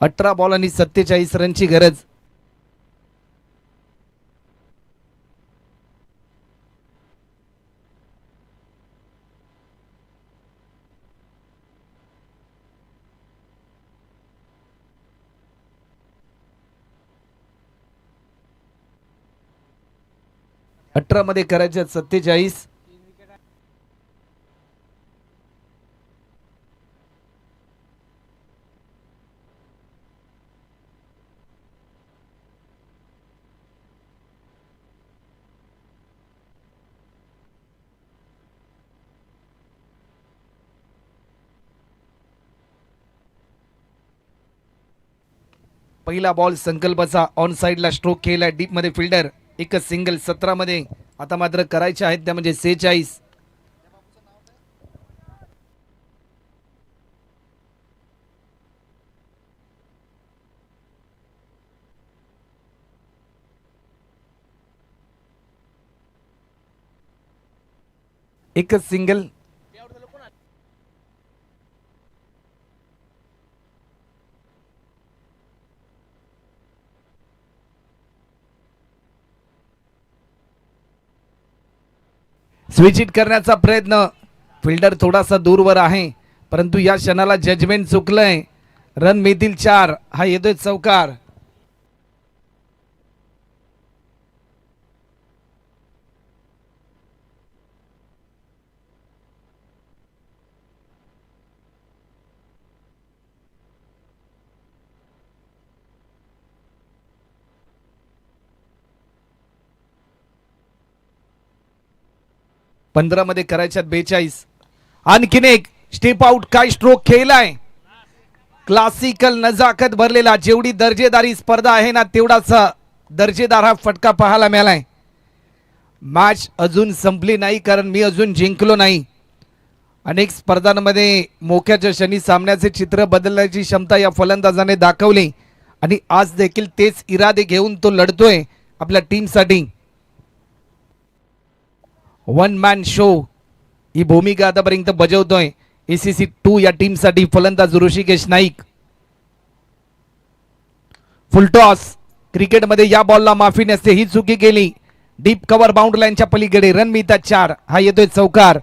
अठरा बॉल आणि 47 रनची गरज. अठरा मध्ये करायचे 47. पहिला बॉल संकल्पाचा ऑन साइडला स्ट्रोक केला डीप मध्ये फिल्डर. एकच सिंगल 17 मध्ये. आता मात्र करायचे आहेत त्या म्हणजे 46. एकच सिंगल. स्विच हिट करण्याचा प्रयत्न. फिल्डर थोडासा दूरवर आहे, परंतु या क्षणाला जजमेंट चुकलंय. रन मिळतील 4. हा येतोय चौकार. पंधरा मध्ये करायच्यात 42. आणखीन एक स्टेप आउट. काय स्ट्रोक खेळलाय. क्लासिकल नजाकत भरलेला. जेवढी दर्जेदारी स्पर्धा आहे ना तेवढाच दर्जेदार हा फटका पाहायला मिळालाय. मॅच अजून संपली नाही, कारण मी अजून जिंकलो नाही. अनेक स्पर्धांमध्ये मोक्याच्या क्षणी सामन्याचे चित्र बदलण्याची क्षमता या फलंदाजाने दाखवली आणि आज देखील तेच इरादे घेऊन तो लढतोय आपल्या टीमसाठी. वन मॅन शो ही भूमिका आतापर्यंत बजावतोय ACC 2 या टीमसाठी फलंदाज ऋषिकेश नाईक. फुलटॉस क्रिकेटमध्ये या बॉलला माफी नसते, ही चुकी केली. डीप कव्हर बाउंड्री लाईनच्या पलीकडे रन मिळतात 4. हा येतोय चौकार.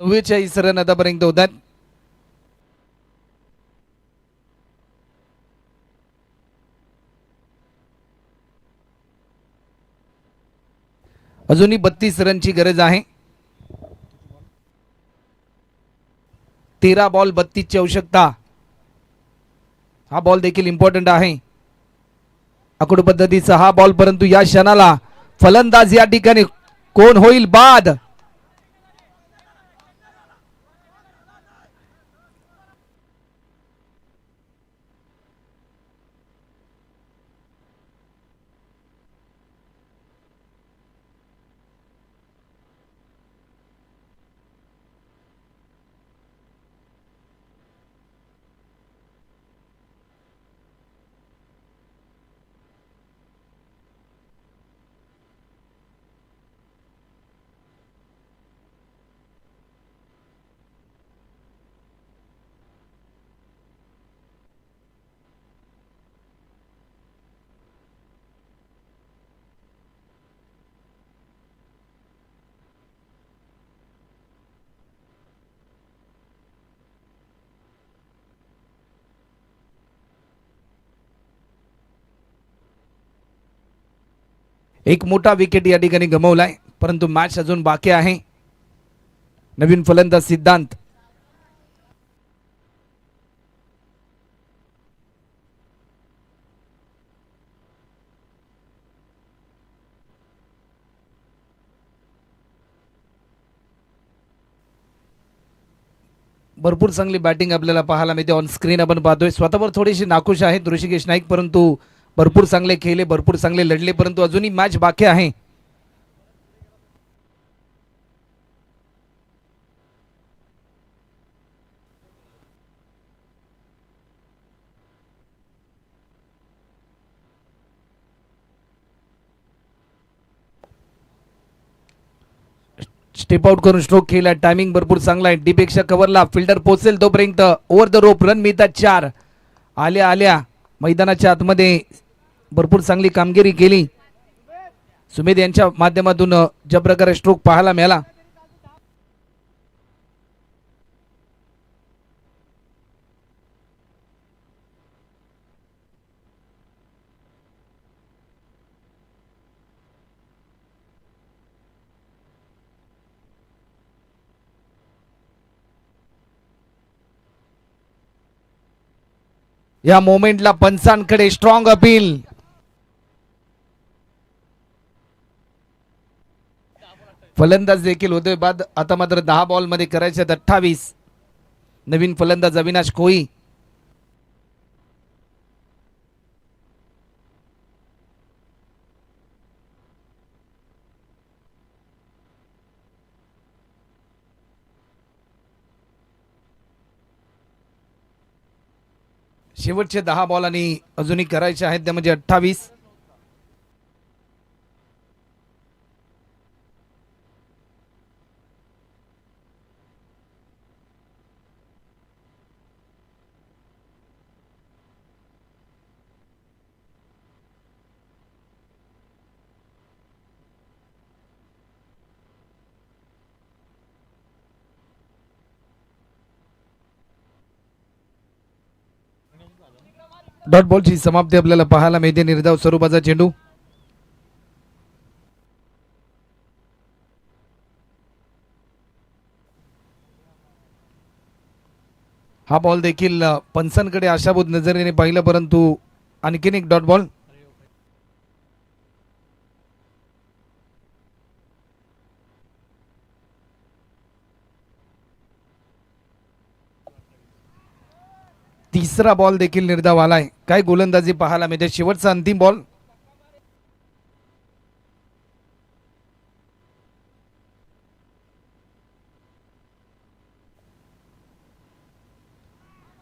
चव्वेचाळीस रन आतापर्यंत होतात. अजूनही 32 रनची गरज आहे. 13 बॉल 32 ची आवश्यकता. हा बॉल देखील इम्पॉर्टंट आहे. आकुड पद्धतीचा हा बॉल, परंतु या क्षणाला फलंदाज या ठिकाणी कोण होईल बाद. एक मोठा विकेट या ठिकाणी गमावलाय, परंतु मॅच अजून बाकी आहे. नवीन फलंदाज सिद्धांत. भरपूर चांगली बॅटिंग आपल्याला पाहायला मिळते. ऑन स्क्रीन आपण पाहतोय स्वतःवर थोडीशी नाखुश आहेत ऋषिकेश नाईक, परंतु भरपूर चांगले खेळले, भरपूर चांगले लढले, परंतु अजूनही मॅच बाकी आहे. स्टेप आउट करून स्ट्रोक खेळला. टायमिंग भरपूर चांगला आहे. डीपेक्षा कव्हरला फिल्डर पोहोचेल तोपर्यंत ओव्हर द रोप रन मिळतात 4. आल्या आल्या मैदानाच्या आतमध्ये भरपूर चांगली कामगिरी केली. सुमेध यांच्या माध्यमातून ज्या प्रकारे स्ट्रोक पाहायला मिळाला. या मोमेंटला पंचांकडे स्ट्रॉंग अपील. फलंदाज देखील होतोय बाद. आता मात्र 10 बॉल मध्ये करायचे 28. नवीन फलंदाज अविनाश कोळी. शेवटचे 10 बॉल आणि अजूनही करायचे आहेत, त्या म्हणजे 28. डॉट बॉलची समाप्ती आपल्याला पाहायला मिळते. निर्धाव स्वरूपाचा चेंडू. हा बॉल देखील पंचांकडे आशाभूत नजरेने पाहिलं, परंतु आणखीन एक डॉट बॉल. तिसरा बॉल देखील निर्धाव आलाय. काय गोलंदाजी पाहायला मिळते. शेवटचा अंतिम बॉल.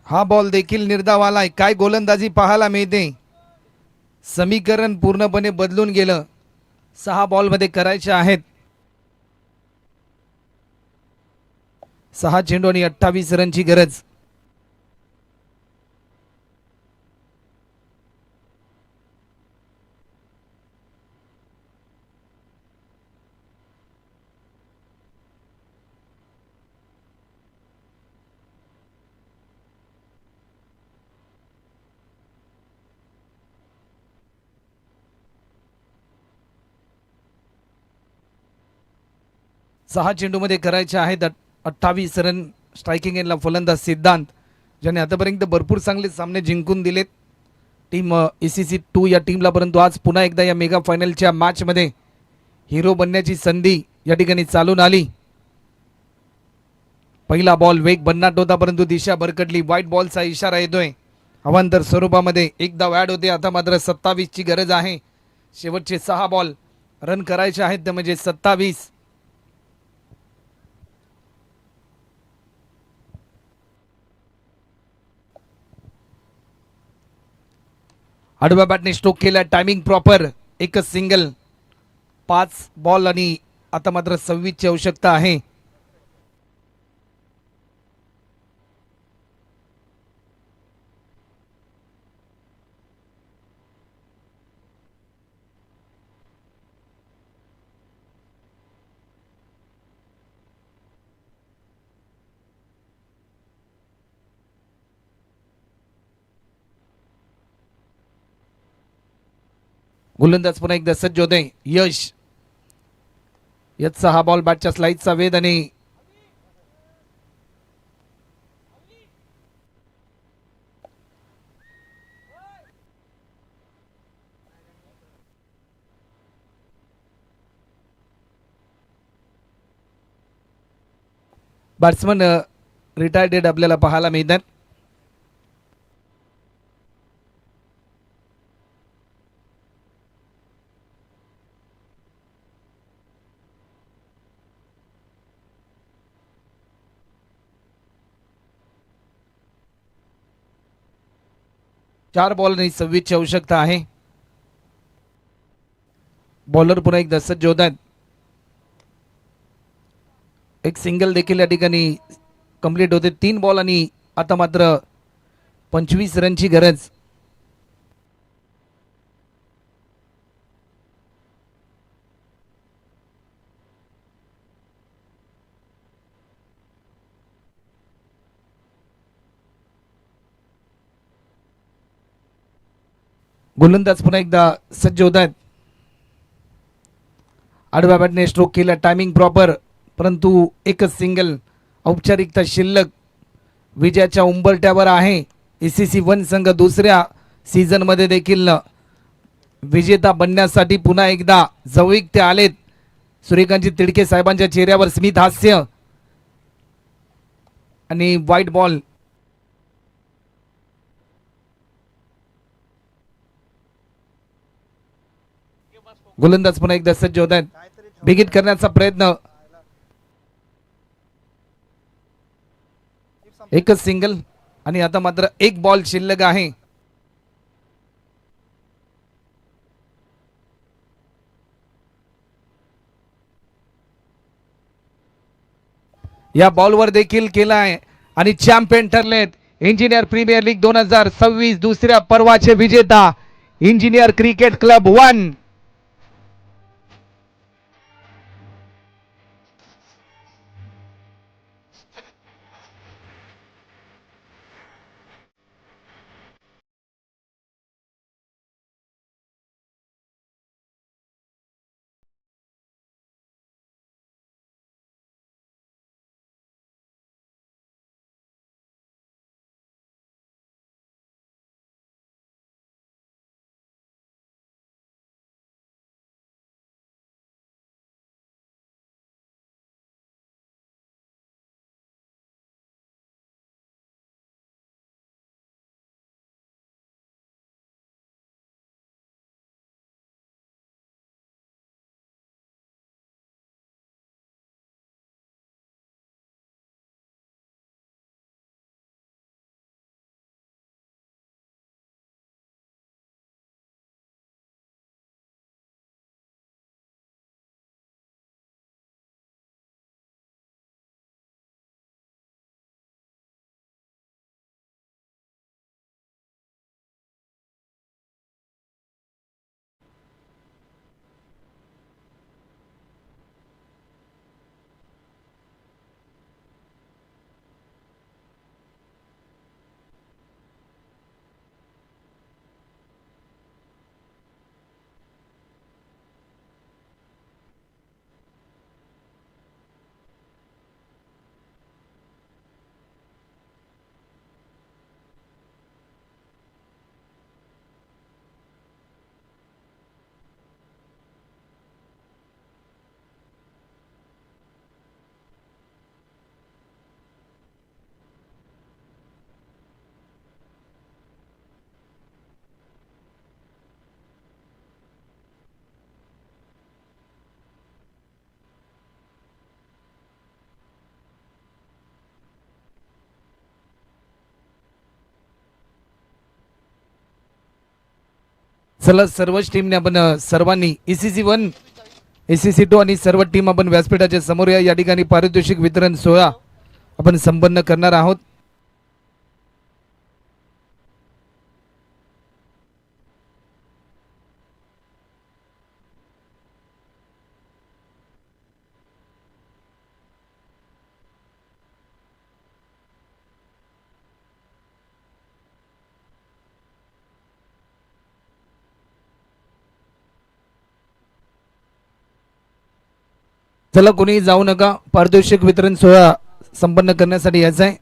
हा बॉल देखील निर्धाव आलाय. काय गोलंदाजी पाहायला मिळते. समीकरण पूर्णपणे बदलून गेलं. 6 बॉलमध्ये करायचे आहेत 6 चेंडू आणि 28 रनची गरज. सहा चेंडूमध्ये करायचे आहेत 28 रन. स्ट्रायकिंग एंडला फलंदाज सिद्धांत, ज्याने आतापर्यंत भरपूर चांगले सामने जिंकून दिलेत टीम ECC 2 या टीमला, परंतु आज पुन्हा एकदा या मेगा फायनलच्या मॅचमध्ये हिरो बनण्याची संधी या ठिकाणी चालून आली. पहिला बॉल वेग भन्नाट होता, परंतु दिशा भरकटली. व्हाईट बॉलचा इशारा येतोय. अवांतर स्वरूपामध्ये एक धाव ॲड होते. आता मात्र 27 ची गरज आहे. शेवटचे 6 बॉल रन करायचे आहेत, म्हणजे 27. आडव्या बॅटने स्ट्रोक केला. Timing proper. एकच सिंगल. 5 बॉल आणि आता मात्र 26 ची आवश्यकता आहे. गोलंदाज पुन्हा एकदा सज्ज होते. यश. याचा हा बॉल बॅटच्या स्लाइडचा वेध आणि बॅट्समन रिटायर्डेड आपल्याला पाहायला मिळतात. चार बॉल आणि 26 ची आवश्यकता आहे. बॉलर पुन्हा एकदा सज्ज होत आहेत. एक सिंगल देखील या ठिकाणी कंप्लीट होते. 3 बॉल आणि आता मात्र 25 रनची गरज. गोलंदाज पुन्हा एकदा सज्ज होत आहेत. आडव्या बॅटने स्ट्रोक केला. टायमिंग प्रॉपर, परंतु एकच सिंगल. औपचारिकता शिल्लक. विजयाच्या उंबरठ्यावर आहे ECC 1 संघ. दुसऱ्या सीझन मध्ये देखील विजेता बनण्यासाठी पुन्हा एकदा जवळीक ते आलेत. सूर्यकांतजी तिडके साहेबांच्या चेहऱ्यावर स्मित हास्य आणि व्हाईट बॉल. गोलंदाज पुन्हा एकदा सज्ज होत आहेत. बिगिट करण्याचा प्रयत्न. एकच सिंगल आणि आता मात्र 1 बॉल शिल्लक आहे. या बॉलवर देखील केलाय आणि चॅम्पियन ठरलेत. इंजिनियर प्रीमियर लीग 2026 दुसऱ्या पर्वाचे विजेता इंजिनियर क्रिकेट क्लब 1. चला सर्वच टीमने आपण सर्वांनी ECC 1 ECC 2 आणि सर्व टीम आपण व्यासपीठाच्या समोर या ठिकाणी पारितोषिक वितरण सोहळा आपण संपन्न करणार आहोत. चला कोणी जाऊ नका, पारितोषिक वितरण सोहळा संपन्न करण्यासाठी यायचं आहे.